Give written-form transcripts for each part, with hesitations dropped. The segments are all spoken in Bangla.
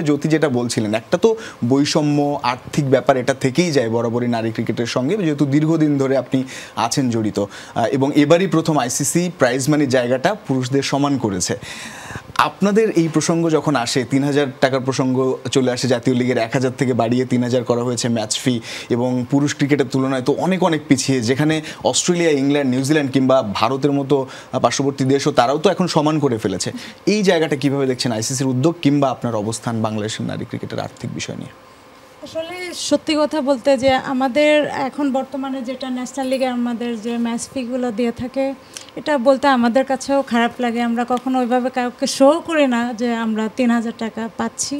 জ্যোতি যেটা বলছিলেন, একটা তো বৈষম্য, আর্থিক ব্যাপার এটা থেকেই যায় বরাবরই নারী ক্রিকেটের সঙ্গে, যেহেতু দীর্ঘদিন ধরে আপনি আছেন জড়িত, এবং এবারই প্রথম আইসিসি প্রাইজ মানির জায়গাটা পুরুষদের সমান করেছে। আপনাদের এই প্রসঙ্গ যখন আসে, ৩,০০০ টাকার প্রসঙ্গ চলে আসে, জাতীয় লিগের ১,০০০ থেকে বাড়িয়ে ৩,০০০ করা হয়েছে ম্যাচ ফি, এবং পুরুষ ক্রিকেটের তুলনায় তো অনেক অনেক পিছিয়ে, যেখানে অস্ট্রেলিয়া, ইংল্যান্ড, নিউজিল্যান্ড কিংবা ভারতের মতো পার্শ্ববর্তী দেশও তারাও তো এখন সমান করে ফেলেছে। এই জায়গাটা কিভাবে দেখছেন আইসিসির উদ্যোগ কিংবা আপনার অবস্থান বাংলাদেশের নারী ক্রিকেটের আর্থিক বিষয় নিয়ে? আসলে সত্যি কথা বলতে যে আমাদের এখন বর্তমানে যেটা ন্যাশনাল লিগে আমাদের যে ম্যাচ ফিগুলো দিয়ে থাকে, এটা বলতে আমাদের কাছেও খারাপ লাগে। আমরা কখনো ওইভাবে কাউকে শো করি না যে আমরা ৩,০০০ টাকা পাচ্ছি।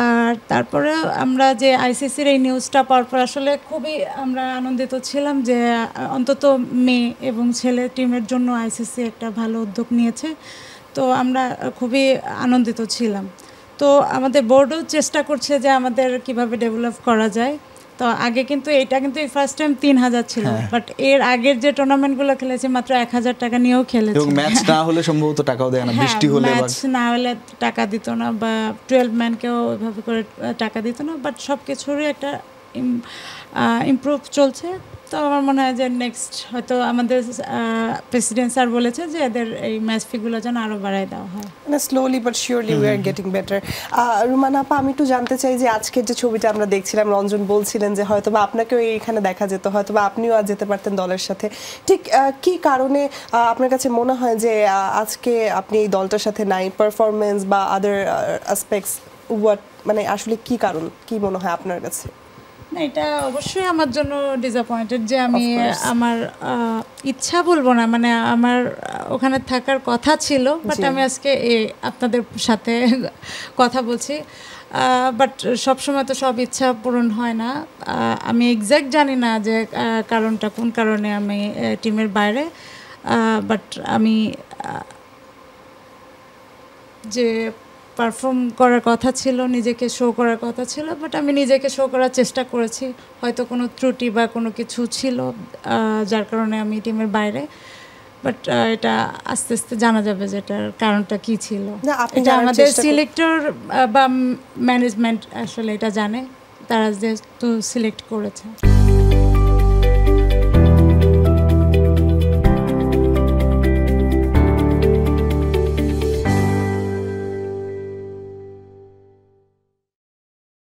আর তারপরে আমরা যে আইসিসির এই নিউজটা পাওয়ার পর আসলে খুবই আমরা আনন্দিত ছিলাম যে অন্তত মেয়ে এবং ছেলে টিমের জন্য আইসিসি একটা ভালো উদ্যোগ নিয়েছে। তো আমরা খুবই আনন্দিত ছিলাম। তো আমাদের বোর্ডও চেষ্টা করছে যে আমাদের কিভাবে ডেভেলপ করা যায়। তো আগে কিন্তু এটা কিন্তু ফার্স্ট টাইম ৩,০০০ ছিল, বাট এর আগের যে টুর্নামেন্টগুলো খেলেছে মাত্র ১,০০০ টাকা নিয়েও খেলেছে, এবং ম্যাচ না হলে সম্ভবত টাকাও দেয় না, বৃষ্টি হলে ম্যাচ না হলে টাকা দিত না, বা 12 ম্যানকেও ওইভাবে করে টাকা দিত না। বাট সব কিছুরই একটা ইমপ্রুভ চলছে। তো আমার মনে হয় যে নেক্সট হয়তো আমাদের প্রেসিডেন্ট স্যার বলেছে যে এদের এই ম্যাচ ফিগুলো যেন আরও বাড়ায় দেওয়া হয়। মানে slowly but surely we are getting better. Rumana আপা, আমি একটু জানতে চাই যে আজকের যে ছবিটা আমরা দেখছিলাম, রঞ্জন বলছিলেন যে হয়তো বা আপনাকেও এইখানে দেখা যেত, হয়তো বা আপনিও আজ যেতে পারতেন দলের সাথে। ঠিক কি কারণে আপনার কাছে মনে হয় যে আজকে আপনি এই দলটার সাথে নাই? পারফরমেন্স বা আদার অ্যাসপেক্টস হোয়াট, মানে আসলে কি কারণ, কি মনে হয় আপনার কাছে? না, এটা অবশ্যই আমার জন্য ডিসঅ্যাপয়েন্টেড যে আমি আমার ইচ্ছা বলবো না, মানে আমার ওখানে থাকার কথা ছিল, বাট আমি আজকে আপনাদের সাথে কথা বলছি। বাট সবসময় তো সব ইচ্ছা পূরণ হয় না। আমি এক্স্যাক্ট জানি না যে কারণটা কোন কারণে আমি টিমের বাইরে, বাট আমি যে পারফর্ম করার কথা ছিল, নিজেকে শো করার কথা ছিল, বাট আমি নিজেকে শো করার চেষ্টা করেছি। হয়তো কোনো ত্রুটি বা কোনো কিছু ছিল যার কারণে আমি টিমের বাইরে, বাট এটা আস্তে আস্তে জানা যাবে যে এটার কারণটা কী ছিল। এটা আমাদের সিলেক্টর বা ম্যানেজমেন্ট আসলে এটা জানে, তারা যেহেতু সিলেক্ট করেছে।